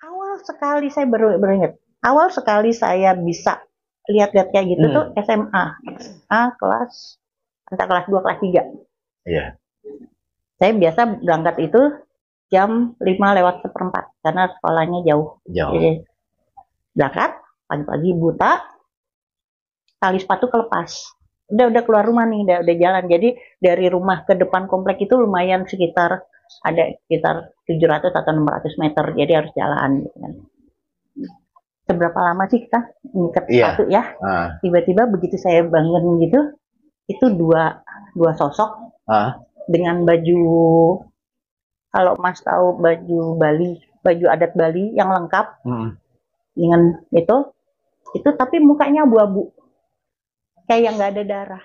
Awal sekali saya beringat, awal sekali saya bisa lihat-lihat kayak gitu tuh SMA. Kelas antara kelas 2 kelas 3. Iya. Saya biasa berangkat itu jam 5 lewat seperempat karena sekolahnya jauh. Jadi berangkat pagi-pagi buta, tali sepatu kelepas. Udah keluar rumah nih, udah jalan. Jadi dari rumah ke depan komplek itu lumayan sekitar 700 atau 600 meter. Jadi harus jalan gitu kan. Seberapa lama sih kita ngikat sepatu ya? Tiba-tiba begitu saya bangun gitu, itu dua sosok dengan baju, kalau Mas tahu baju Bali, baju adat Bali yang lengkap dengan itu tapi mukanya abu-abu, kayak nggak ada darah.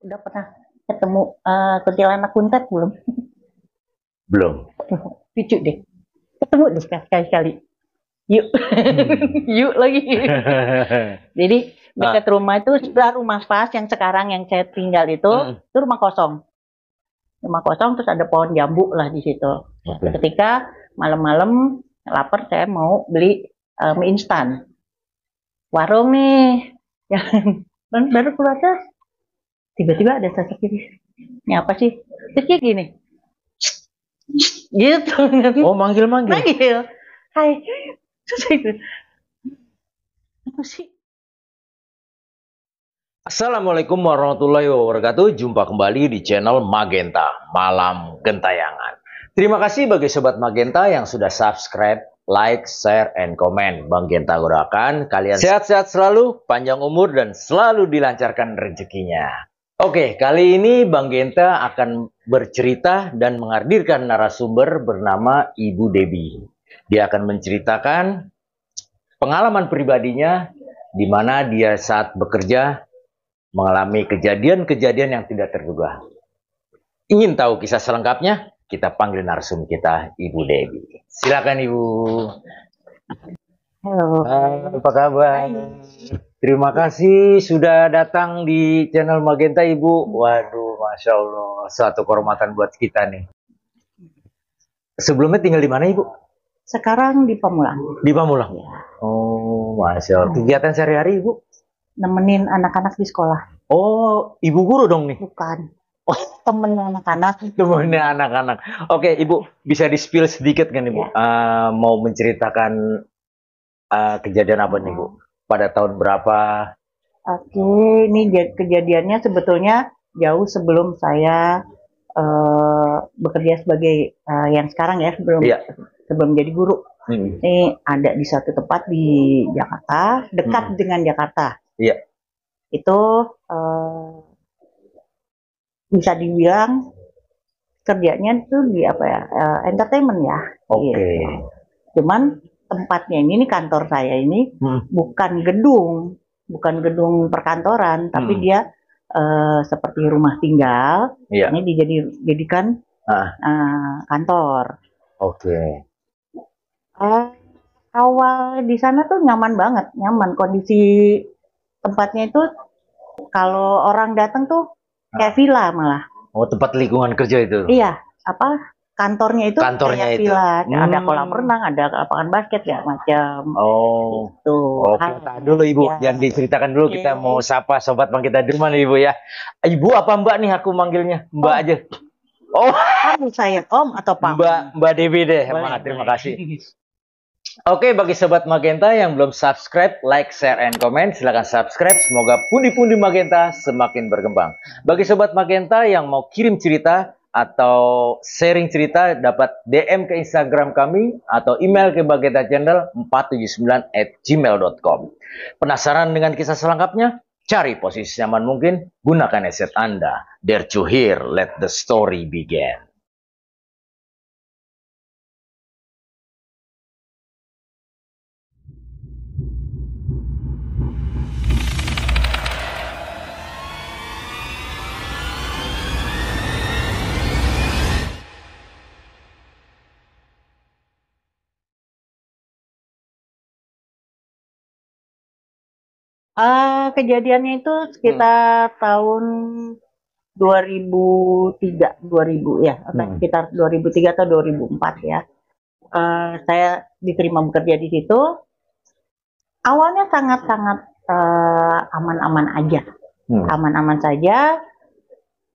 Udah pernah ketemu kuntilanak kuntet belum? Belum. Lucu deh, ketemu deh sekali-kali. Yuk, yuk lagi. Jadi dekat rumah itu sebelah rumah Pas yang sekarang yang saya tinggal itu rumah kosong. Rumah kosong terus ada pohon jambu lah di situ. Ketika malam-malam lapar saya mau beli mie instan. Warung nih, yang baru keluar terus tiba-tiba ada sosok ini. Ini apa sih? Terus gini. Gitu. Oh, manggil-manggil. Manggil. Hai. Assalamualaikum warahmatullahi wabarakatuh. Jumpa kembali di channel Magenta Malam Gentayangan. Terima kasih bagi Sobat Magenta yang sudah subscribe, like, share, and comment. Bang Genta doakan kalian sehat-sehat selalu, panjang umur, dan selalu dilancarkan rezekinya. Oke, kali ini Bang Genta akan bercerita dan menghadirkan narasumber bernama Ibu Debbie. Dia akan menceritakan pengalaman pribadinya di mana dia saat bekerja mengalami kejadian-kejadian yang tidak terduga. Ingin tahu kisah selengkapnya? Kita panggil narasumber kita, Ibu Debbie. Silakan Ibu. Halo. Apa kabar? Terima kasih sudah datang di channel Magenta Ibu. Waduh, Masya Allah, suatu kehormatan buat kita nih. Sebelumnya tinggal di mana Ibu? Sekarang di Pamulang. Di Pamulang? Ya. Oh, Masya Allah. Kegiatan sehari-hari Ibu? Nemenin anak-anak di sekolah. Oh, Ibu guru dong nih? Bukan. Oh, temennya anak-anak. Temennya anak-anak. Oke, Ibu, bisa di-spill sedikit kan Ibu? Ya. Mau menceritakan kejadian apa nih Bu? Pada tahun berapa? Oke, ini kejadiannya sebetulnya jauh sebelum saya bekerja sebagai yang sekarang ya, sebelum jadi guru. Ini ada di satu tempat di Jakarta, dekat dengan Jakarta. Iya. Itu bisa dibilang kerjanya itu di apa ya, entertainment ya. Oke. Gitu. Cuman tempatnya ini kantor saya ini bukan gedung perkantoran, tapi dia seperti rumah tinggal. Ini dijadikan kantor. Oke. Awal di sana tuh nyaman banget, nyaman kondisi tempatnya itu. Kalau orang datang tuh kayak villa malah. Oh, tempat lingkungan kerja itu? Iya, kantornya itu kayak villa. Ada kolam renang, ada lapangan basket, ya macam. Oh, tuh. Oke, dulu Ibu, jangan diceritakan dulu. Kita mau sapa Sobat Bang kita di rumah nih Ibu ya. Ibu apa Mbak nih aku manggilnya? Mbak aja. Oh, kamu saya Om atau Pak? Mbak Debbie deh. Terima kasih. Oke, bagi Sobat Magenta yang belum subscribe, like, share, and comment, silahkan subscribe. Semoga pundi-pundi Magenta semakin berkembang. Bagi Sobat Magenta yang mau kirim cerita atau sharing cerita, dapat DM ke Instagram kami atau email ke magentachannel479@gmail.com. Penasaran dengan kisah selengkapnya? Cari posisi nyaman mungkin, gunakan headset Anda. Dare to hear, let the story begin. Kejadiannya itu sekitar tahun 2003, 2000 ya, sekitar 2003 atau 2004 ya. saya diterima bekerja di situ, awalnya sangat-sangat aman-aman aja, aman-aman saja,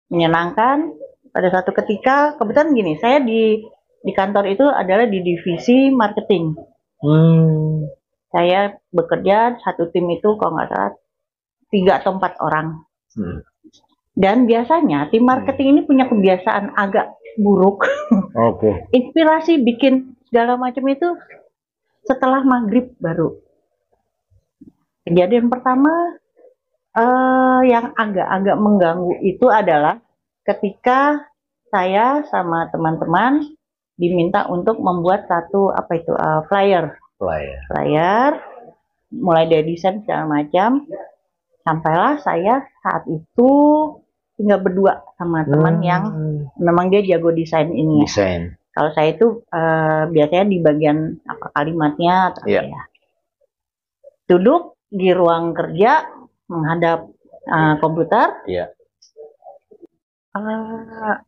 menyenangkan. Pada satu ketika, kebetulan gini, saya di kantor itu adalah di divisi marketing. Saya bekerja satu tim itu kalau nggak salah 3 atau 4 orang. Dan biasanya tim marketing ini punya kebiasaan agak buruk. Inspirasi bikin segala macam itu setelah maghrib baru. Kejadian pertama yang agak-agak mengganggu itu adalah ketika saya sama teman-teman diminta untuk membuat satu flyer, mulai dari desain segala macam. Sampailah saya saat itu tinggal berdua sama teman yang memang dia jago desain ini. Kalau saya itu biasanya di bagian kalimatnya atau ya. Duduk di ruang kerja menghadap komputer.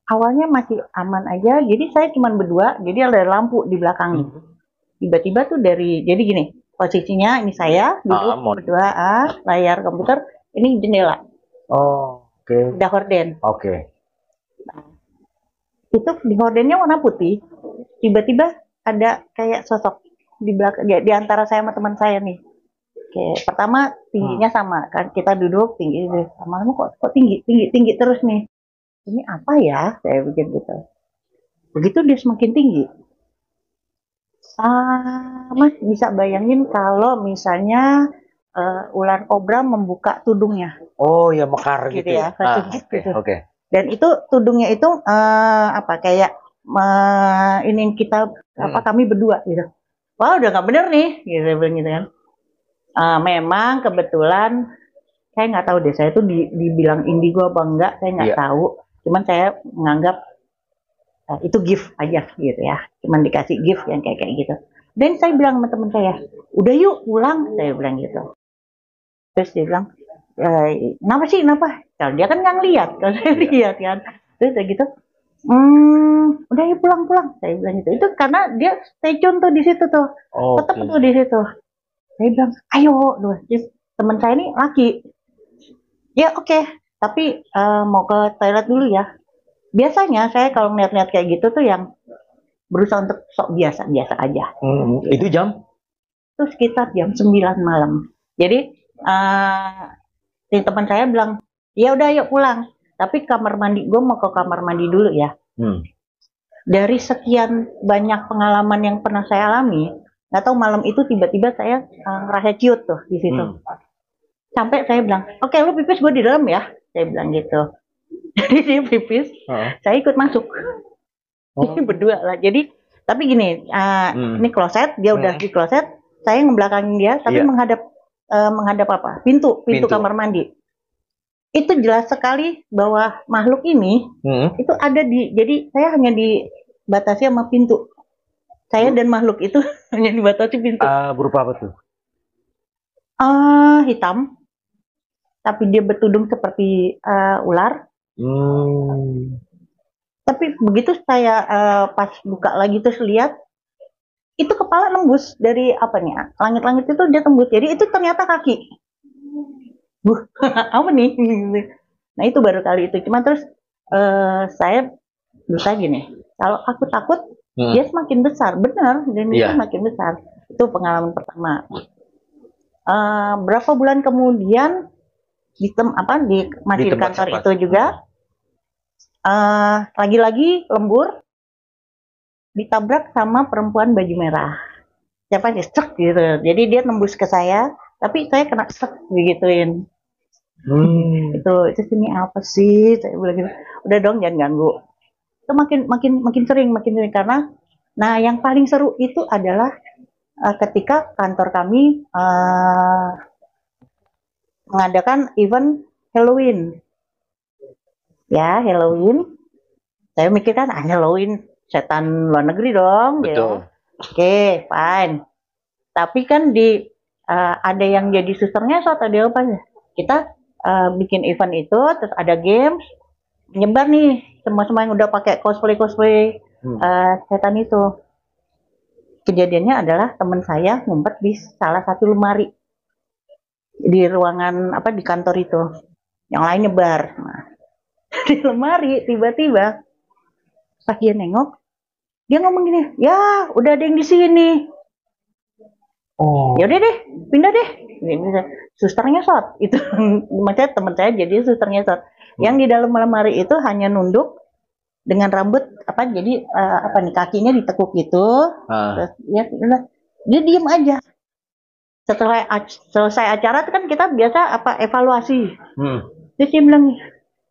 Awalnya masih aman aja, jadi saya cuma berdua, jadi ada lampu di belakang. Tiba-tiba tuh jadi gini, posisinya ini saya duduk berdua, layar komputer, ini jendela. Udah horden. Nah, itu di hordennya warna putih. Tiba-tiba ada kayak sosok di belakang, di antara saya sama teman saya nih. Pertama tingginya sama kan, kita duduk tinggi, lama-lama kok tinggi terus nih. Ini apa ya? Saya pikir gitu. Begitu dia semakin tinggi. Mas bisa bayangin kalau misalnya ular kobra membuka tudungnya. Mekar gitu ya. Dan itu tudungnya itu kayak ini kita kami berdua gitu. Wah, udah nggak bener nih, gitu kan. Memang kebetulan saya nggak tahu deh, saya tuh dibilang indigo apa enggak, saya nggak tahu. Cuman saya menganggap itu gift aja gitu ya, cuman dikasih gift yang kayak gitu. Dan saya bilang sama teman saya, udah yuk pulang, saya bilang gitu. Terus dia bilang, kenapa? Kalau dia kan nggak lihat, kalau saya lihat kan. Terus kayak gitu, udah yuk pulang, saya bilang gitu. Itu karena dia stay tune tuh di situ tuh, tetap tuh di situ. Saya bilang, ayo, teman saya ini laki. Ya oke. Tapi mau ke toilet dulu ya. Biasanya saya kalau ngeliat-ngeliat kayak gitu tuh yang berusaha untuk sok biasa aja. Itu jam? Itu sekitar jam 9 malam. Jadi si teman saya bilang, ya udah yuk pulang. Tapi kamar mandi, gue mau ke kamar mandi dulu ya. Dari sekian banyak pengalaman yang pernah saya alami, nggak tahu malam itu tiba-tiba saya ngerasa ciut tuh di situ. Sampai saya bilang, oke, lu pipis, gue di dalam ya. Saya bilang gitu. Jadi dia pipis, saya ikut masuk. Ini berdua lah. Jadi, tapi gini, ini kloset, dia udah di kloset, saya ngebelakangin dia, tapi menghadap apa? Pintu kamar mandi. Itu jelas sekali bahwa makhluk ini itu ada jadi saya hanya dibatasi sama pintu. Saya dan makhluk itu hanya dibatasi pintu. Berupa apa tuh? Hitam. Tapi dia bertudung seperti ular. Tapi begitu saya pas buka lagi terus lihat, itu kepala nembus dari langit-langit itu dia tembus. Jadi itu ternyata kaki. Apa nih? Nah itu baru kali itu. Cuma terus saya berusaha gini. Kalau aku takut, dia semakin besar. Benar, dan dia semakin besar. Itu pengalaman pertama. Berapa bulan kemudian masih di kantor itu juga lagi-lagi lembur ditabrak sama perempuan baju merah. Siapa sih sek gitu. Jadi dia nembus ke saya, tapi saya kena sek digituin. Itu ini apa sih? Saya bilang gitu. Udah dong, jangan ganggu. Itu makin sering karena yang paling seru itu adalah ketika kantor kami mengadakan event Halloween. Ya, Halloween. Saya mikirkan Halloween setan luar negeri dong. Betul. Ya. Oke, fine. Tapi kan ada yang jadi susternya atau dia apa? Kita bikin event itu, terus ada games, nyebar nih semua yang udah pakai cosplay setan itu. kejadiannya adalah teman saya ngumpet di salah satu lemari di ruangan apa di kantor itu, yang lain nyebar. Nah, di lemari tiba-tiba pas dia nengok, dia ngomong gini, ya udah ada yang di sini. Oh. Ya udah deh, pindah deh. Susternya shot itu, maksudnya teman saya jadi susternya shot. Yang di dalam lemari itu hanya nunduk dengan rambut apa jadi apa nih kakinya ditekuk gitu. Terus ya udah dia diem aja. Setelah selesai acara kan kita biasa apa evaluasi. Terus dia bilang,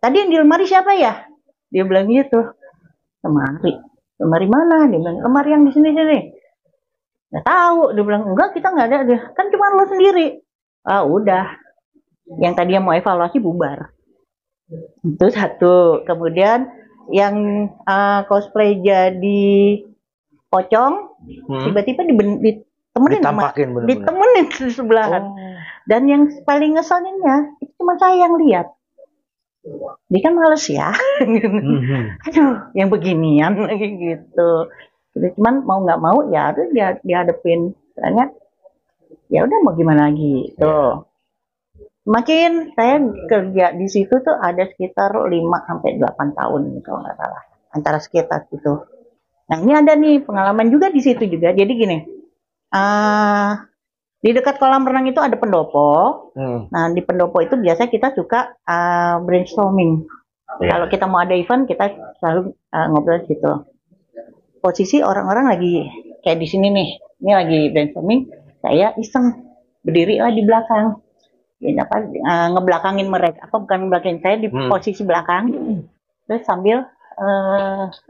tadi yang di lemari siapa ya? Dia bilang gitu. Lemari mana? Dia bilang lemari yang di sini. Nggak tahu. Dia bilang enggak, kita nggak ada. Dia kan cuma lo sendiri. Ah udah. Yang tadi yang mau evaluasi bubar. Itu satu. Kemudian yang cosplay jadi pocong tiba-tiba ditemenin di sebelahan. Dan yang paling ngeselinnya itu cuma saya yang lihat. Dia kan males ya. Aduh, yang beginian lagi gitu. Cuman mau nggak mau ya harus dihadapin. Soalnya ya udah mau gimana lagi tuh. Makin saya kerja di situ tuh ada sekitar 5 sampai 8 tahun kalau nggak salah. Antara sekitar itu. Nah, ini ada nih pengalaman juga di situ juga. Jadi gini. Di dekat kolam renang itu ada pendopo. Nah, di pendopo itu biasa kita suka brainstorming. Kalau kita mau ada event, kita selalu ngobrol gitu. Posisi orang-orang lagi kayak di sini nih. Ini lagi brainstorming. Saya iseng berdiri lah di belakang. Ini apa ngebelakangin mereka, apa bukan ngebelakangin, saya di posisi belakang, terus sambil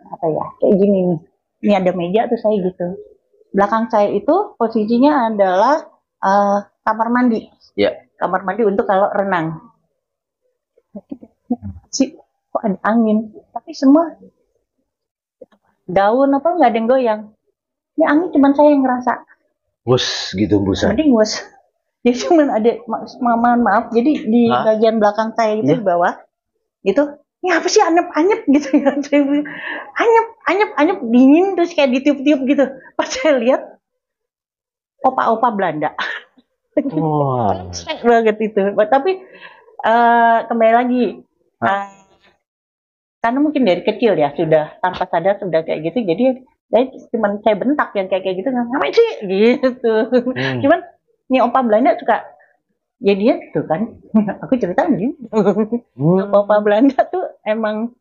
apa ya kayak gini nih, ini ada meja tuh saya gitu, belakang saya itu posisinya adalah kamar mandi, kamar mandi untuk kalau renang, sih kok ada angin, tapi semua daun apa nggak ada yang goyang, ini angin cuma saya yang ngerasa, bus gitu busan, mending bus. Jadi cuma ada maaf jadi di bagian belakang saya itu di bawah itu ini apa sih anyep gitu ya, anyep dingin terus kayak ditiup-tiup gitu. Pas saya lihat opa-opa Belanda. Banget itu. Tapi kembali lagi karena mungkin dari kecil ya sudah tanpa sadar sudah kayak gitu, jadi cuma saya bentak yang kayak gitu, ngapain sih gitu. Cuman ini opa Belanda suka jadinya tuh kan aku cerita nih opa Belanda tuh emang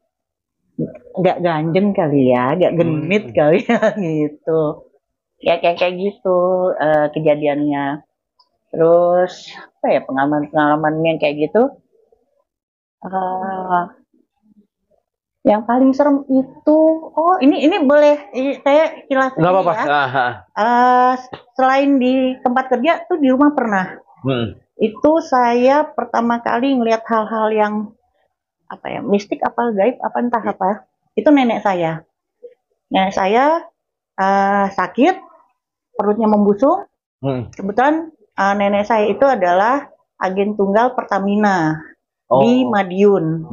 nggak ganjen kali ya, nggak genit kali ya gitu ya, kayak gitu kejadiannya. Terus apa ya pengalaman yang kayak gitu, yang paling serem itu ini boleh saya jelasin nggak apa-apa ya. Selain di tempat kerja tuh di rumah pernah. Itu saya pertama kali ngelihat hal-hal yang apa ya mistik apa gaib apa entah apa. Itu nenek saya sakit, perutnya membusung. Kebetulan nenek saya itu adalah agen tunggal Pertamina di Madiun.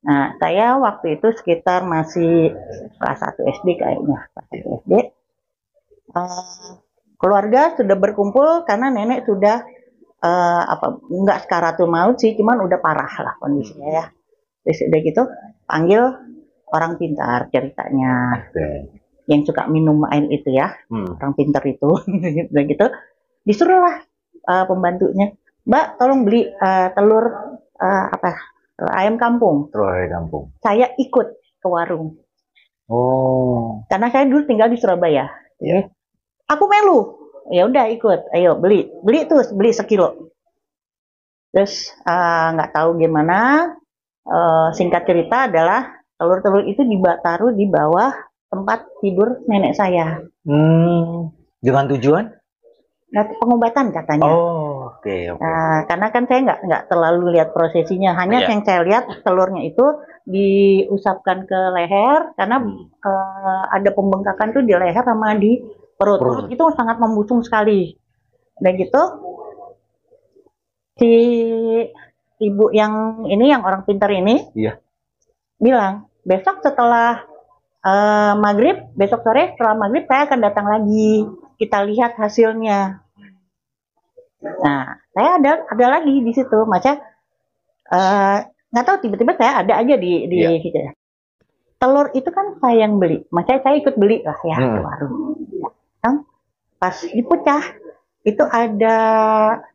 Nah, saya waktu itu sekitar masih kelas 1 SD kayaknya, kelas 1 SD. Keluarga sudah berkumpul karena nenek sudah nggak sekaratul maut sih, cuman udah parah lah kondisinya ya. Terus udah gitu panggil orang pintar ceritanya, yang suka minum air itu ya, orang pintar itu. Udah gitu disuruhlah pembantunya, Mbak tolong beli telur ayam kampung. Saya ikut ke warung. Karena saya dulu tinggal di Surabaya. Aku melu. Ya udah ikut. Ayo beli terus beli sekilo. Terus nggak tahu gimana. Singkat cerita adalah telur-telur itu ditaruh di bawah tempat tidur nenek saya. Dengan tujuan? Pengobatan katanya. Oke. Karena kan saya nggak terlalu lihat prosesinya, hanya yang saya lihat telurnya itu diusapkan ke leher karena ada pembengkakan tuh di leher sama di perut itu sangat membusung sekali. Dan gitu si ibu yang orang pintar ini bilang besok setelah maghrib, besok sore setelah maghrib saya akan datang lagi. Kita lihat hasilnya. Nah, saya ada lagi di situ, macam nggak tahu tiba-tiba saya ada aja di situ. Telur itu kan saya yang beli, makanya saya ikut beli lah ya ke warung. Pas dipecah itu ada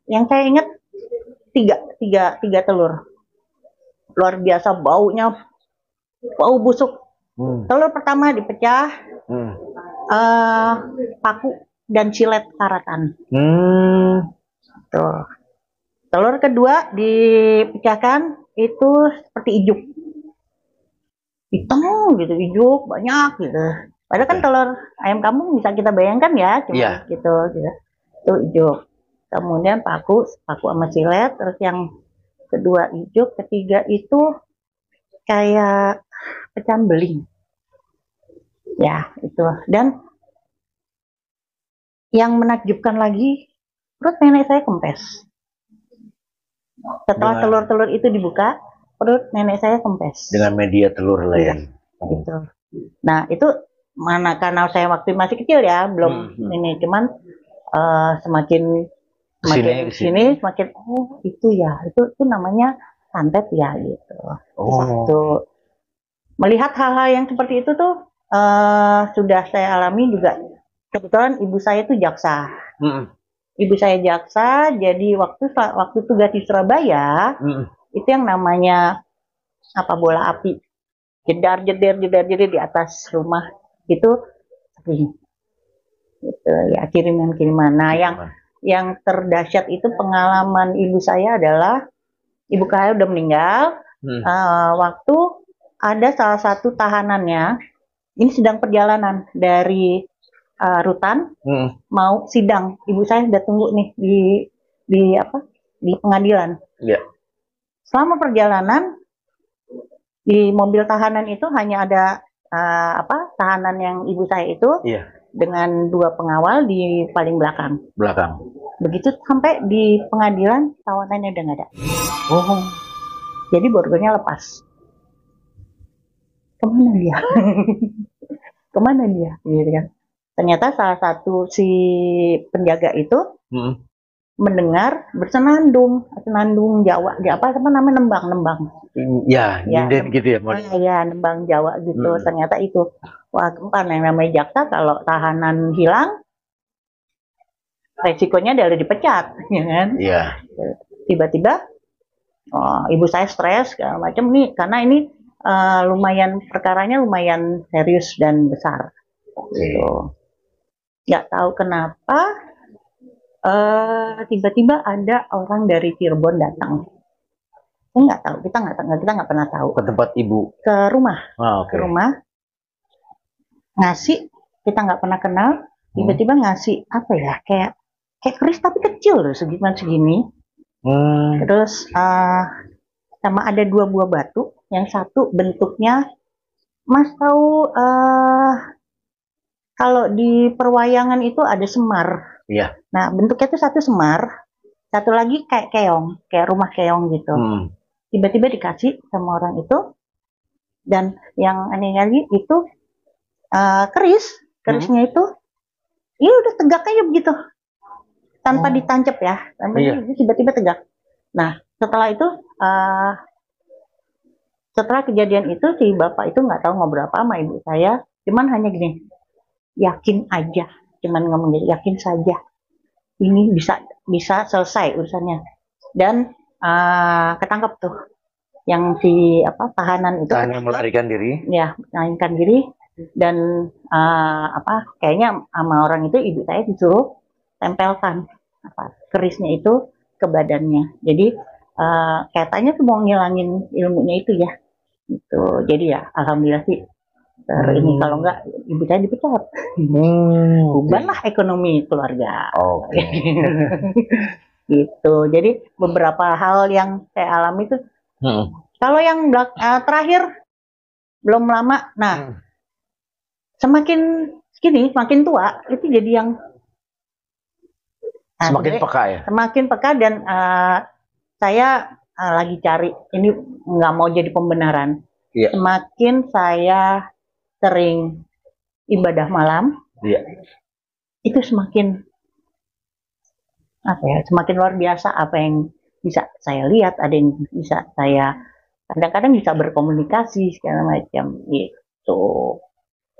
yang saya ingat tiga telur, luar biasa baunya, bau busuk. Telur pertama dipecah, paku dan silet karatan. Tuh. Telur kedua dipecahkan itu seperti ijuk, hitam gitu, ijuk banyak gitu. Padahal kan telur ayam kampung bisa kita bayangkan ya, cuma gitu. Itu ijuk. Kemudian paku sama silet, terus yang kedua ijuk, ketiga itu kayak pecahan beling. Ya, itu. Dan yang menakjubkan lagi, perut nenek saya kempes. Setelah telur-telur itu dibuka, perut nenek saya kempes. Dengan media telur lain. Gitu. Nah, itu mana karena saya waktu masih kecil ya, belum ini, cuman semakin sini semakin itu ya, itu namanya santet ya gitu. Waktu melihat hal-hal yang seperti itu tuh sudah saya alami juga. Kebetulan ibu saya itu jaksa. Ibu saya jaksa, jadi waktu tugas di Surabaya itu yang namanya bola api, jedar di atas rumah itu sering gitu ya, kiriman. Nah, yang terdahsyat itu pengalaman ibu saya adalah ibu saya udah meninggal. Waktu ada salah satu tahanannya ini sedang perjalanan dari rutan mau sidang, ibu saya sudah tunggu nih di pengadilan. Selama perjalanan di mobil tahanan itu hanya ada tahanan yang ibu saya itu dengan 2 pengawal di paling belakang. Begitu sampai di pengadilan, tawanannya udah nggak ada. Jadi borgonya lepas. Kemana dia? Gitu kan. Ternyata salah satu si penjaga itu mendengar bersenandung Jawa, nembang. Gitu ya. Nembang Jawa gitu. Ternyata itu, wah, kan yang namanya jaksa kalau tahanan hilang, resikonya adalah dipecat, ya kan? Tiba-tiba, ibu saya stres segala macam nih, karena ini perkaranya lumayan serius dan besar. Gitu. Nggak tahu kenapa tiba-tiba ada orang dari Cirebon datang. Nggak tahu, kita nggak pernah tahu. Ke tempat ibu? Ke rumah. Ke rumah. Ngasih, kita nggak pernah kenal. Tiba-tiba ngasih kayak keris tapi kecil loh, segini. Terus sama ada 2 buah batu. Yang satu bentuknya, Mas tahu kalau di perwayangan itu ada semar. Nah, bentuknya itu satu semar, satu lagi kayak keong, kayak rumah keong gitu. Tiba-tiba dikasih sama orang itu, dan yang aneh lagi itu kerisnya itu, udah tegak aja begitu, tanpa ditancap ya, tiba-tiba tegak. Nah, setelah itu, setelah kejadian itu si bapak itu nggak tahu ngobrol apa sama ibu saya, cuman hanya gini, yakin aja, cuman ngomong gitu, yakin saja ini bisa selesai urusannya. Dan ketangkap tuh yang si tahanan itu, melarikan diri. Ya, melarikan diri. Dan kayaknya sama orang itu ibu saya disuruh tempelkan kerisnya itu ke badannya. Jadi katanya tuh mau ngilangin ilmunya itu ya. Gitu. Jadi ya alhamdulillah sih. Ini kalau enggak ibu saya dipecat. Ubahlah ekonomi keluarga. Gitu. Jadi beberapa hal yang saya alami itu. Kalau yang terakhir belum lama, nah semakin tua itu jadi yang semakin peka ya. Semakin peka, dan saya lagi cari, ini nggak mau jadi pembenaran. Semakin saya sering ibadah malam, itu semakin apa ya, semakin luar biasa apa yang bisa saya lihat, ada yang bisa saya kadang-kadang bisa berkomunikasi segala macam gitu.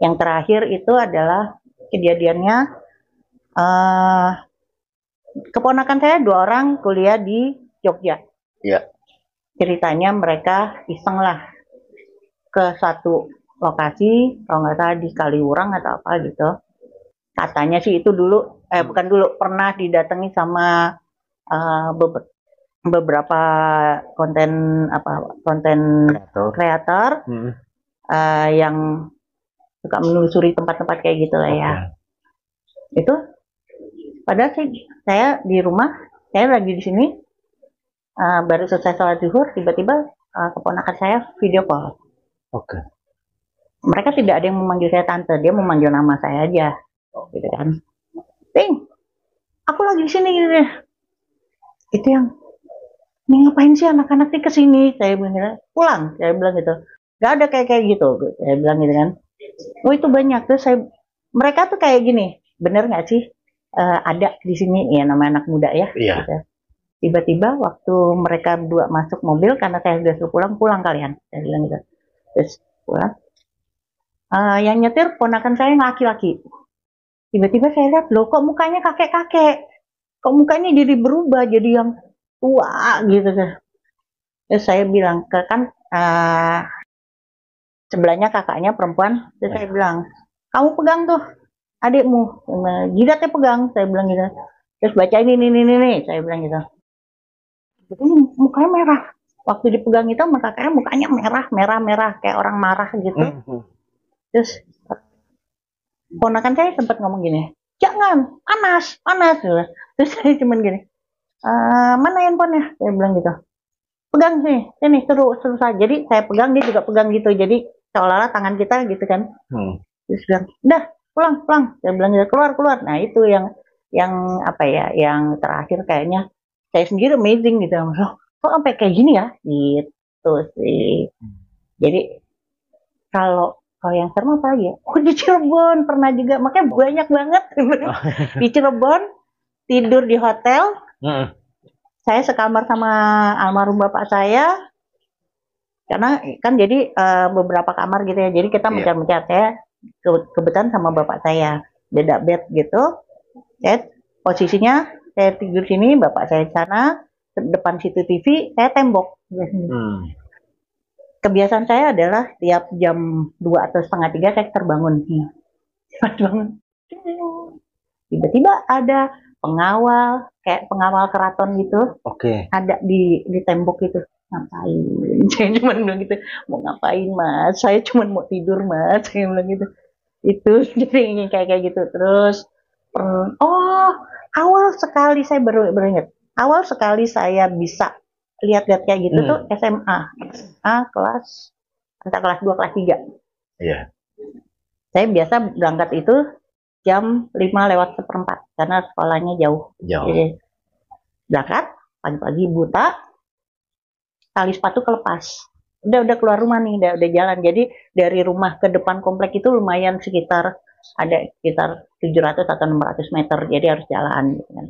Yang terakhir itu adalah kejadiannya keponakan saya 2 orang kuliah di Jogja. Ceritanya mereka iseng lah ke satu lokasi, kalau nggak salah di Kaliurang atau apa gitu. Katanya sih itu dulu, bukan dulu, pernah didatangi sama beberapa konten kreator yang suka menelusuri tempat-tempat kayak gitu lah ya. Itu padahal saya di rumah, saya lagi di sini baru selesai sholat zuhur, tiba-tiba keponakan saya video call. Mereka tidak ada yang memanggil saya tante, dia memanggil nama saya aja, gitu kan. Ting, aku lagi di sini gitu. Itu yang ini ngapain sih anak-anak nih kesini? Saya bilang pulang, saya bilang gitu. Gak ada kayak gitu, saya bilang gitu kan. Oh itu banyak tuh mereka tuh kayak gini, bener nggak sih? Ada di sini ya namanya anak muda ya. Gitu. Tiba-tiba waktu mereka berdua masuk mobil karena saya sudah suruh pulang kalian, saya bilang gitu. Terus pulang. Yang nyetir ponakan saya yang laki-laki. Tiba-tiba saya lihat, loh kok mukanya kakek-kakek, kok mukanya jadi berubah jadi yang tua gitu kan. Terus saya bilang kan sebelahnya kakaknya perempuan, terus saya bilang, kamu pegang tuh adikmu, jidatnya pegang, saya bilang gitu. Terus baca ini, saya bilang gitu. Jadi mukanya merah. Waktu dipegang itu kakaknya mukanya merah kayak orang marah gitu. Terus ponakan saya sempat ngomong gini, jangan, panas. Terus saya cuman gini, mana handphonenya? Saya bilang gitu. Pegang sini suruh saya. Jadi saya pegang, dia juga pegang gitu. Jadi seolah-olah tangan kita gitu kan. Terus bilang, udah pulang. Saya bilang gitu, keluar. Nah itu yang apa ya, yang terakhir kayaknya saya sendiri amazing gitu. Kok sampai kayak gini ya? Gitu sih. Jadi kalau yang serem apa lagi ya? Oh di Cirebon pernah juga, makanya banyak banget. Di Cirebon tidur di hotel. Saya sekamar sama almarhum bapak saya, karena kan jadi beberapa kamar gitu ya, jadi kita mencar-mencar. Saya kebetulan sama bapak saya beda bed gitu. Saya posisinya saya tidur sini, bapak saya di sana, depan situ TV, saya tembok. Kebiasaan saya adalah tiap jam 2 atau setengah 3 saya terbangun. Tiba-tiba ada pengawal, kayak pengawal keraton gitu. Ada di tembok itu. Ngapain? Saya cuma bilang gitu, mau ngapain mas? Saya cuma mau tidur mas. Saya bilang gitu. Itu jadi kayak gitu. Terus awal sekali saya baru ingat. Awal sekali saya bisa lihat kayak gitu tuh SMA kelas antara kelas 2 kelas 3. Saya biasa berangkat itu jam 5:04 karena sekolahnya jauh. Jadi berangkat pagi-pagi buta, tali sepatu kelepas. Udah keluar rumah nih, udah jalan. Jadi dari rumah ke depan komplek itu lumayan sekitar 700 atau 600 meter. Jadi harus jalan gitu kan.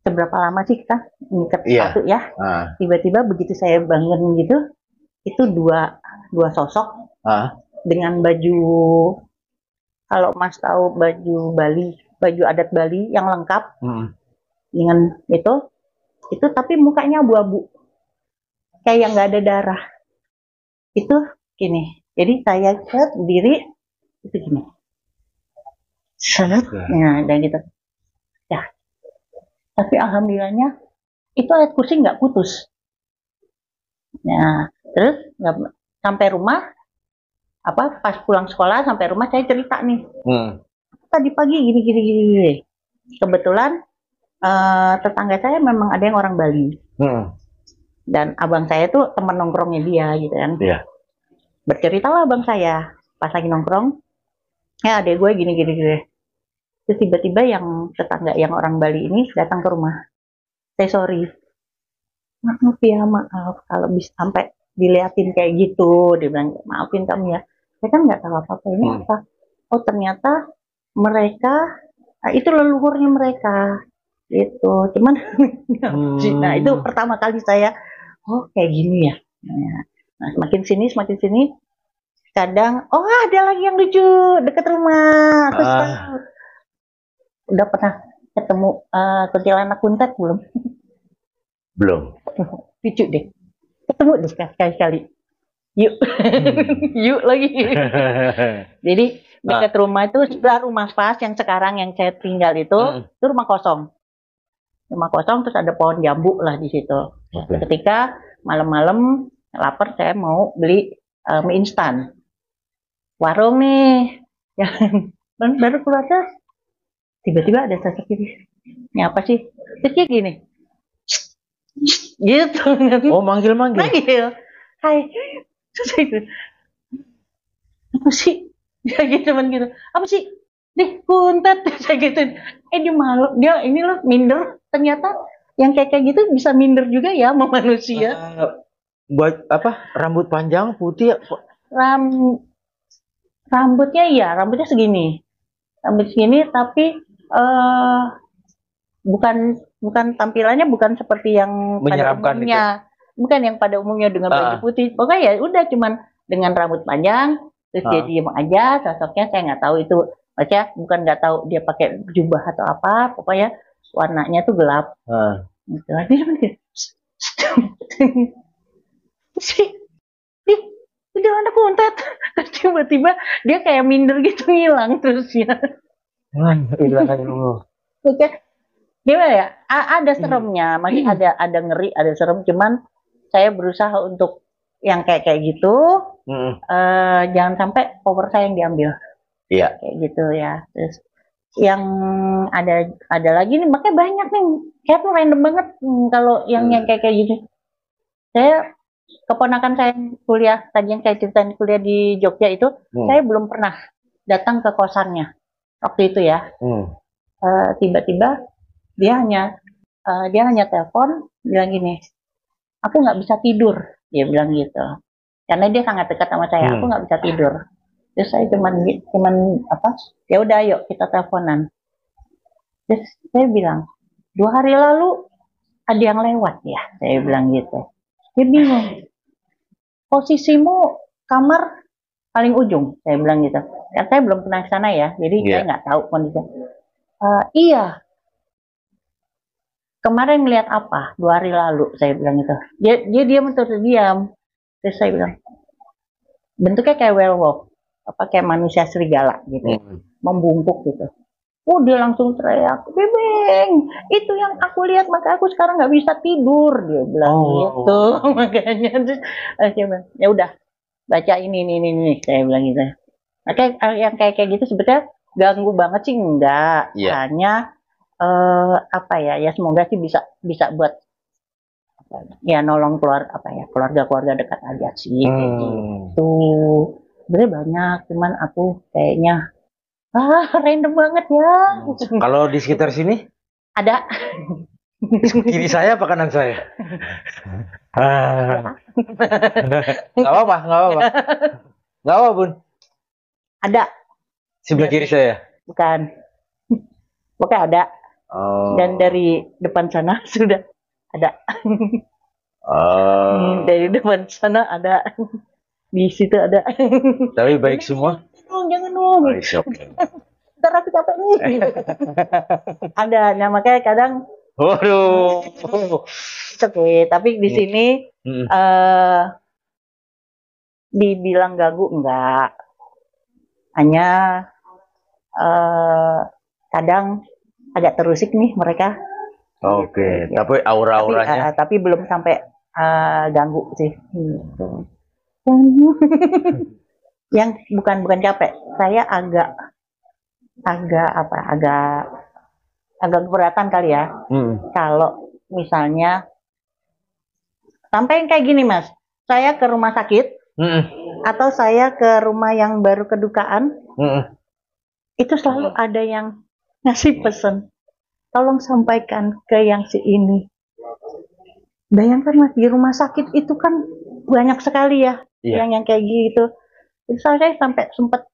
Seberapa lama sih kita ngikat sepatu ya? Tiba-tiba begitu saya bangun gitu, itu dua sosok dengan baju, kalau Mas tahu baju Bali, baju adat Bali yang lengkap dengan itu tapi mukanya abu-abu, kayak nggak ada darah. Itu gini. Jadi saya berdiri itu gini. Nah, dan gitu. Ya. Tapi alhamdulillahnya itu ayat kursi nggak putus. Nah, terus sampai rumah, pas pulang sekolah sampai rumah saya cerita nih. Tadi pagi gini. Kebetulan tetangga saya memang ada yang orang Bali. Dan abang saya tuh teman nongkrongnya dia gitu kan. Berceritalah abang saya pas lagi nongkrong, ya adek gue gini. Terus tiba-tiba yang tetangga yang orang Bali ini datang ke rumah. Saya sorry. Maaf kalau bisa sampai diliatin kayak gitu. Dia bilang, maafin kamu ya. Saya kan nggak tahu apa-apa ini apa. Oh ternyata mereka itu leluhurnya mereka gitu. Cuman nah itu pertama kali saya oh kayak gini ya. Nah, semakin sini kadang oh ada lagi yang lucu dekat rumah. Terus udah pernah ketemu kuntilanak kuntet belum? Belum. Lucu deh. Ketemu deh sekali-kali. Yuk. Yuk lagi. Jadi dekat rumah itu sudah rumah pas yang sekarang yang saya tinggal itu rumah kosong. Rumah kosong terus ada pohon jambu lah di situ. Ketika malam-malam lapar saya mau beli mie instan. Warung nih. Dan baru keluar tiba-tiba ada sosok ini. Ini apa sih? Terus kayak gini. Gitu. Oh, manggil-manggil. Manggil. Hai. Terus itu. Apa sih? Dia gitu cuman gitu. Apa sih? Deh, kuntet saya gitu. Dia malu. Dia ini loh minder. Ternyata yang kayak gitu bisa minder juga ya sama manusia. Buat apa? Rambut panjang putih. Rambutnya iya, rambutnya segini. Rambut segini tapi bukan tampilannya bukan seperti yang pada umumnya. Gitu. Bukan yang pada umumnya dengan baju putih. Pokoknya ya udah cuman dengan rambut panjang terus dia diem aja, sosoknya saya nggak tahu itu. Maksudnya bukan nggak tahu dia pakai jubah atau apa, pokoknya warnanya tuh gelap. Gitu. Dia cuman gitu. Udah anak kuntet. Tiba-tiba dia kayak minder gitu ngilang terus ya. Hilang aja dulu. Oke. Gimana ya? Ada seremnya, masih ada ngeri, ada serem. Cuman saya berusaha untuk yang kayak gitu, jangan sampai power saya yang diambil. Iya. Kayak gitu ya. Terus yang ada lagi nih, makanya banyak nih. Kayak tuh random banget kalau yang kayak gitu. Saya keponakan saya kuliah tadi yang saya ceritain kuliah di Jogja itu, saya belum pernah datang ke kosannya waktu itu ya. Tiba-tiba dia hanya telepon bilang gini, aku nggak bisa tidur, dia bilang gitu, karena dia sangat dekat sama saya, aku nggak bisa tidur. Terus saya cuman apa, ya udah yuk kita teleponan. Terus saya bilang 2 hari lalu ada yang lewat ya, saya bilang gitu. Dia bingung, posisimu kamar paling ujung, saya bilang gitu. Karena saya belum pernah ke sana ya, jadi saya nggak tahu kondisinya. Iya. Kemarin melihat apa? 2 hari lalu, saya bilang gitu. Dia diam terus diam. Terus saya bilang, bentuknya kayak werewolf, apa kayak manusia serigala gitu, membungkuk gitu. Oh dia langsung teriak, Bebeng, itu yang aku lihat maka aku sekarang nggak bisa tidur, dia bilang gitu. Makanya terus saya bilang, ya udah baca ini, saya bilang gitu. Makanya yang kayak gitu sebetulnya ganggu banget sih enggak, hanya apa ya semoga sih bisa buat ya nolong keluarga dekat aja sih gitu. Sebenarnya banyak, cuman aku kayaknya random banget ya. Kalau di sekitar sini ada. Kiri saya apa kanan saya? Nggak apa-apa Bun. Ada. Sebelah kiri saya? Bukan. Pokoknya ada. Dan dari depan sana sudah ada. Dari depan sana ada. Di situ ada. Tapi baik semua? Jangan dong. Ntar aku capek nih. Ada. Nah makanya kadang. Waduh. Oke, tapi di sini dibilang ganggu enggak. Hanya kadang agak terusik nih mereka. Oke, tapi aura-auranya. Tapi belum sampai ganggu sih. Yang bukan capek. Saya agak keberatan kali ya. Kalau misalnya sampai kayak gini Mas, saya ke rumah sakit atau saya ke rumah yang baru kedukaan, itu selalu ada yang ngasih pesan, tolong sampaikan ke yang si ini. Bayangkan Mas, di rumah sakit itu kan banyak sekali ya yang kayak gitu. Itu saya sampai sempat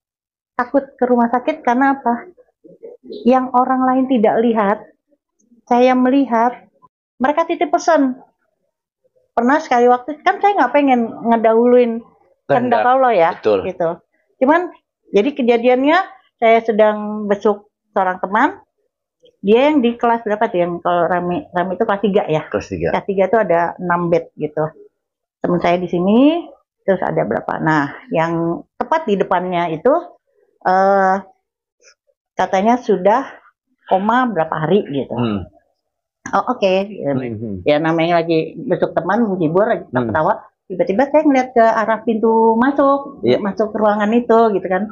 takut ke rumah sakit karena apa? Yang orang lain tidak lihat, saya melihat. Mereka titip pesan. Pernah sekali waktu, kan saya nggak pengen ngedahuluin kehendak Allah ya, betul. Gitu. Cuman, jadi kejadiannya saya sedang besuk seorang teman, dia yang di kelas berapa tuh, yang kalau Rami itu kelas 3 ya? Kelas 3. Kelas 3 itu ada 6 bed gitu. Teman saya di sini, terus ada berapa? Nah, yang tepat di depannya itu, katanya sudah koma berapa hari gitu. Oh oke. Ya namanya lagi besok teman menghibur, lagi ketawa, tiba-tiba saya ngeliat ke arah pintu masuk ke ruangan itu gitu kan.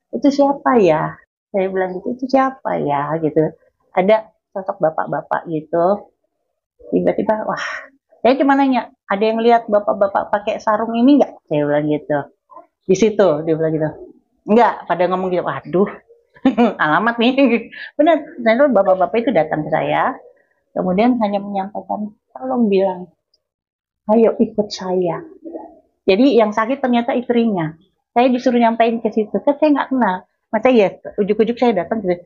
Itu siapa ya? Saya bilang gitu, itu siapa ya gitu. Ada sosok bapak-bapak gitu. Tiba-tiba wah, saya cuma nanya, ada yang lihat bapak-bapak pakai sarung ini nggak? Saya bilang gitu. Di situ dia bilang gitu. Enggak, pada ngomong gitu, waduh, alamat nih. Benar, dan itu bapak-bapak itu datang ke saya, kemudian hanya menyampaikan, tolong bilang, ayo ikut saya. Jadi yang sakit ternyata istrinya. Saya disuruh nyampaikan ke situ, kan saya nggak kenal. Masa ya, ujuk-ujuk saya datang gitu.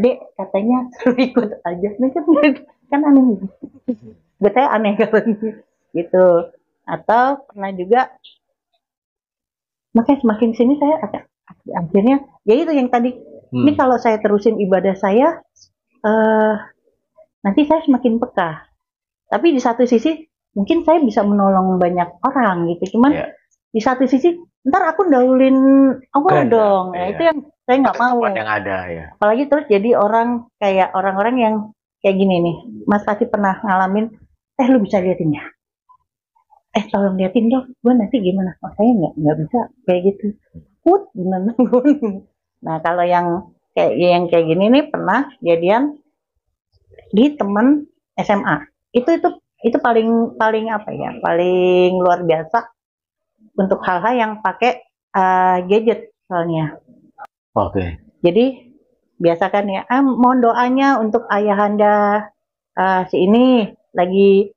Dek, katanya suruh ikut aja. Ini kan aneh. Buat saya aneh gitu. Atau pernah juga, makanya semakin sini saya akhirnya, ya itu yang tadi, ini kalau saya terusin ibadah saya, nanti saya semakin peka. Tapi di satu sisi, mungkin saya bisa menolong banyak orang gitu. Cuman di satu sisi, ntar aku dahulin Allah dong. Nah, itu yang saya nggak mau. Yang ada ya. Apalagi terus jadi orang kayak orang-orang yang kayak gini nih. Mas pasti pernah ngalamin, lu bisa liatin ya? Tolong liatin dong, gue nanti gimana? Oh, saya nggak bisa kayak gitu. Gimana? Nah, kalau yang kayak gini nih pernah jadian di teman SMA. Itu paling apa ya? Paling luar biasa untuk hal-hal yang pakai gadget soalnya. Oke. Jadi biasakan ya, mohon doanya untuk ayahanda si ini lagi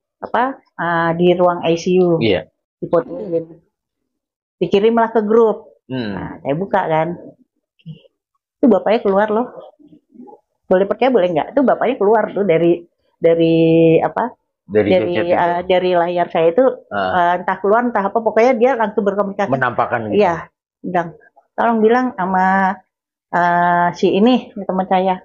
di ruang ICU. Iya. Difotoin, dikirimlah ke grup. Nah, saya buka kan, itu bapaknya keluar loh. Boleh percaya boleh nggak? Itu bapaknya keluar tuh dari layar saya itu, entah keluar entah apa, pokoknya dia langsung berkomunikasi. Menampakkan gitu. Iya, bilang, tolong bilang sama si ini teman saya.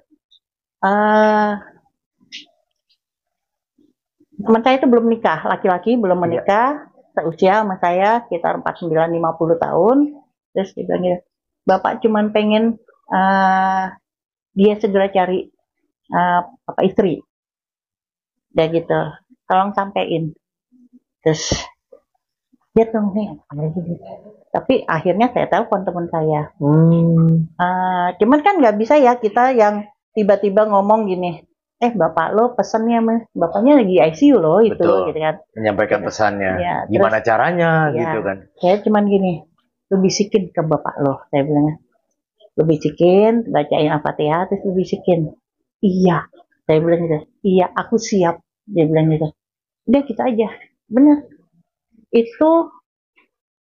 Teman saya itu belum nikah, laki-laki belum menikah, seusia sama saya sekitar 49-50 tahun. Terus dia bilang gitu, Bapak cuman pengen dia segera cari istri. Dan gitu, tolong sampein. Terus dia tuh nih, tapi akhirnya saya telepon teman saya. Cuman kan nggak bisa ya kita yang tiba-tiba ngomong gini, bapak lo pesennya bapaknya lagi ICU loh. Itu gitu kan, menyampaikan pesannya ya, gimana terus, caranya ya, gitu kan. Saya cuman gini, lu bisikin ke bapak lo, saya bilang, lu bisikin, bacain Al-Fatihah, terus lu bisikin, iya, saya bilang gitu, iya aku siap, dia bilang gitu. Udah gitu aja, bener. Itu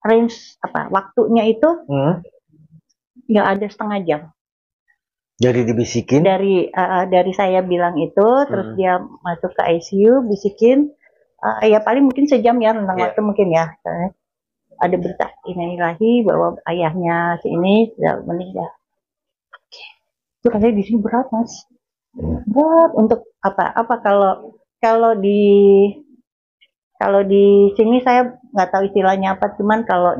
range waktunya itu nggak ada setengah jam. Jadi dibisikin? Dari saya bilang itu, terus dia masuk ke ICU, bisikin, ya paling mungkin sejam ya, tentang waktu mungkin ya. Ada berita innalillahi bahwa ayahnya si ini sudah meninggal. Itu katanya di sini berat, Mas. Berat untuk kalau di sini saya nggak tahu istilahnya apa, cuman kalau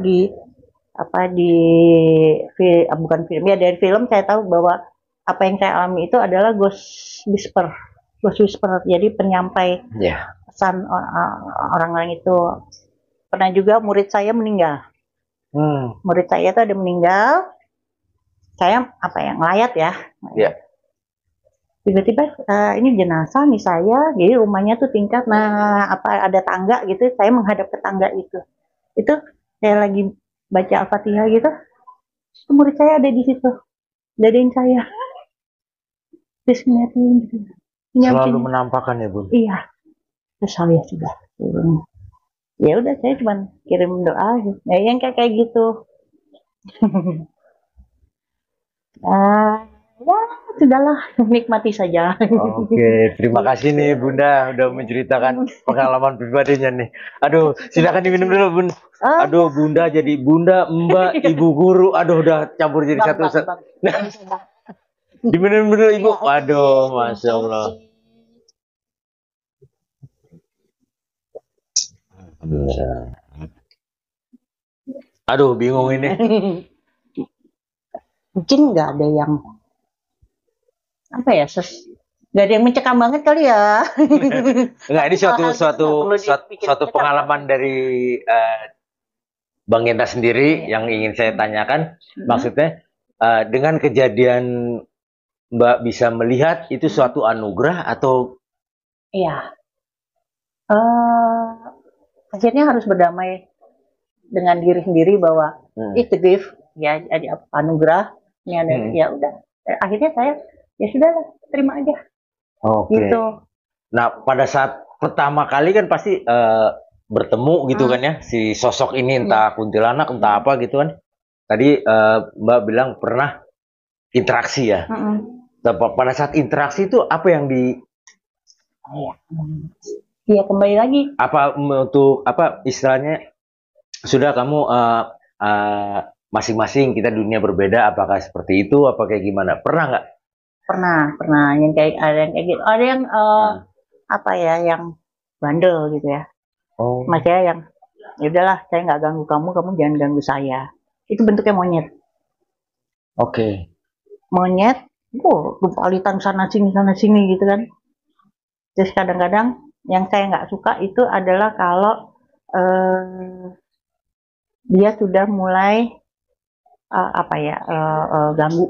bukan film ya, dari film saya tahu bahwa apa yang saya alami itu adalah ghost whisper. Jadi penyampai pesan orang-orang itu. Pernah juga murid saya meninggal. Murid saya itu ada meninggal. Saya ngelayat ya. Tiba-tiba ini jenazah nih saya, jadi rumahnya tuh tingkat, ada tangga gitu, saya menghadap ke tangga itu. Itu saya lagi baca Al-Fatihah gitu, murid saya ada di situ, dadain saya. Terus ngeliatin gitu. Selalu menampakkan ya, Bu? Iya. Terus saya sudah. Ya udah, saya cuma kirim doa gitu. Ya, yang kayak gitu. Ya sudahlah, nikmati saja. Oke, terima kasih nih Bunda udah menceritakan pengalaman pribadinya nih. Aduh, silakan diminum dulu Bun. Aduh, Bunda jadi Bunda, Mbak, Ibu guru. Aduh, udah campur jadi Bang, satu. bang, bang. Diminum dulu Ibu. Ya, oke. Waduh, Masya Allah. Aduh, bingung ini. Mungkin nggak ada yang apa ya, nggak ada yang mencekam banget kali ya. Enggak, ini Hal-hal gitu nggak perlu suatu dipikir-pikirkan. pengalaman dari Bang Genta sendiri Iya. yang ingin saya tanyakan. Maksudnya dengan kejadian Mbak bisa melihat itu suatu anugerah atau Iya. Akhirnya harus berdamai dengan diri sendiri bahwa it's a gift, ya, ada anugerah, ini ada, ya udah. Akhirnya saya ya sudah terima aja. Oke. Gitu. Nah, pada saat pertama kali kan pasti bertemu gitu kan ya, si sosok ini entah kuntilanak, entah apa gitu kan. Tadi Mbak bilang pernah interaksi ya. Pada saat interaksi itu apa yang Iya, kembali lagi. Apa untuk apa istilahnya, sudah kamu masing-masing kita dunia berbeda, apakah seperti itu, apa kayak gimana? Pernah nggak? Pernah yang kayak ada yang kayak gitu, ada yang apa ya, yang bandel gitu ya. Maksudnya yang ya udahlah, saya nggak ganggu kamu, kamu jangan ganggu saya. Itu bentuknya monyet. Oke. Monyet, lupa-litan sana sini gitu kan. Terus kadang-kadang yang saya nggak suka itu adalah kalau dia sudah mulai apa ya, ganggu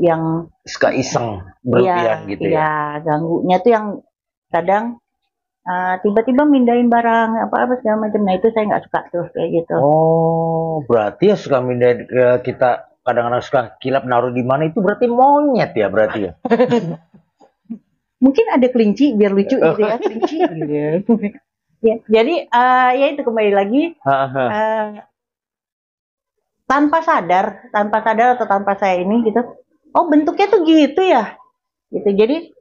yang suka iseng berlebihan gitu ya. Iya, ganggunya tuh yang kadang tiba-tiba mindahin barang apa segala macam. Nah itu saya nggak suka tuh kayak gitu. Oh, berarti ya suka mindahin kita kadang-kadang suka kilap naruh di mana itu berarti monyet ya berarti ya. Mungkin ada kelinci biar lucu gitu ya, kelinci gitu ya. Ya, jadi ya itu kembali lagi tanpa sadar atau tanpa saya ini gitu. Oh, bentuknya tuh gitu ya. Gitu. Jadi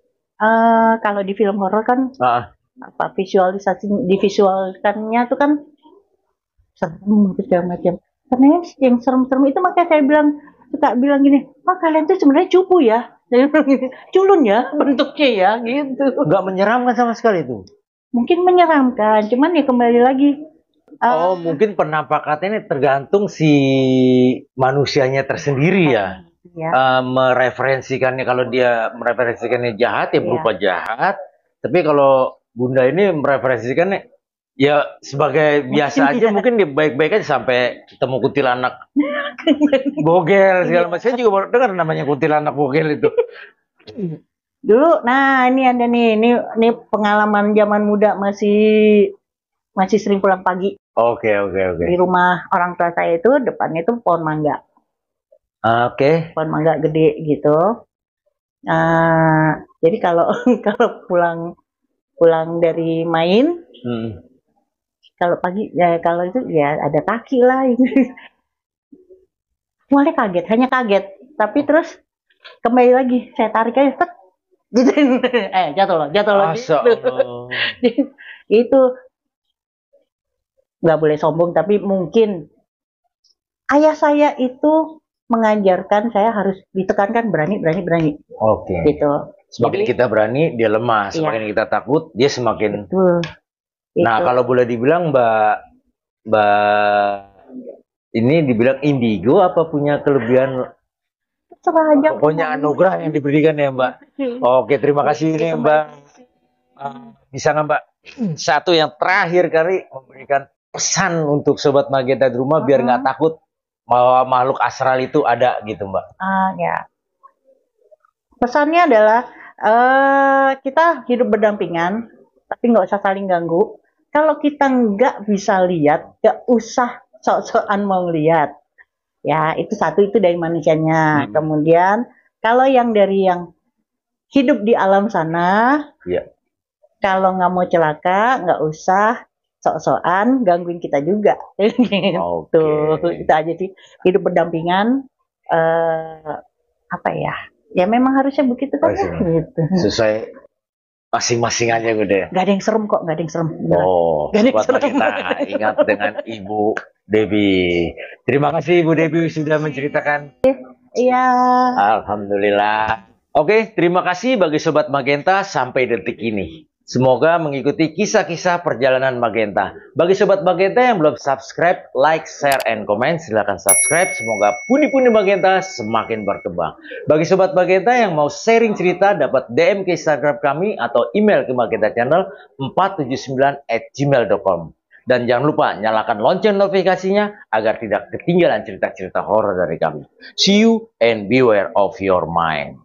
kalau di film horor kan apa divisualkannya tuh kan serem segala macam. Karena yang serem-serem itu makanya saya suka bilang gini, kalian tuh sebenarnya cupu ya. Culun ya bentuknya ya gitu. Nggak menyeramkan sama sekali itu. Mungkin menyeramkan, cuman ya kembali lagi. Mungkin penampakannya tergantung si manusianya tersendiri ya. Mereferensikannya, kalau dia mereferensikannya jahat ya berupa jahat. Tapi kalau Bunda ini mereferensikannya ya sebagai biasa aja, mungkin dia baik-baik aja sampai ketemu kuntilanak bogel segala macam. Saya juga baru dengar namanya kuntilanak bogel itu. Dulu, nah ini ada ini pengalaman zaman muda, masih sering pulang pagi. Oke. Di rumah orang tua saya itu depannya itu pohon mangga. Pohon mangga gede gitu. Jadi kalau pulang dari main, kalau pagi ya, kalau itu ya ada kaki lah. Mulai hanya kaget. Tapi terus kembali lagi, saya tarik aja, gitu. Jatuh loh gitu. Itu nggak boleh sombong, tapi mungkin ayah saya itu mengajarkan saya harus ditekankan berani. Gitu. Semakin kita berani, dia lemah. Semakin kita takut, dia semakin. Betul. Nah, kalau boleh dibilang Mbak ini dibilang indigo apa punya kelebihan? Pokoknya anugerah yang diberikan ya Mbak. Oke, terima kasih nih Mbak. Bisa nggak Mbak satu yang terakhir kali memberikan pesan untuk Sobat Magenta di rumah biar nggak takut bahwa makhluk astral itu ada gitu Mbak? Ya. Pesannya adalah kita hidup berdampingan, tapi nggak usah saling ganggu. Kalau kita nggak bisa lihat, nggak usah sok-sokan mau lihat. Ya, itu satu, itu dari manusianya. Kemudian kalau yang dari yang hidup di alam sana, kalau nggak mau celaka, nggak usah sok-sokan gangguin kita juga. Gitu. Itu aja sih. Hidup berdampingan, apa ya? Ya memang harusnya begitu kan ya. Gitu. Sesuai masing-masing aja Bude. Gak ada yang serem kok, gak ada yang serem. Gak ada yang serem. Kita ingat dengan Ibu Debbie. Terima kasih Ibu Debbie sudah menceritakan. Iya. Alhamdulillah. Oke, terima kasih bagi Sobat Magenta sampai detik ini. Semoga mengikuti kisah-kisah perjalanan Magenta. Bagi Sobat Magenta yang belum subscribe, like, share, and comment, silahkan subscribe. Semoga pundi-pundi Magenta semakin berkembang. Bagi Sobat Magenta yang mau sharing cerita, dapat DM ke Instagram kami atau email ke Magenta Channel 479@gmail.com. Dan jangan lupa nyalakan lonceng notifikasinya agar tidak ketinggalan cerita-cerita horor dari kami. See you and beware of your mind.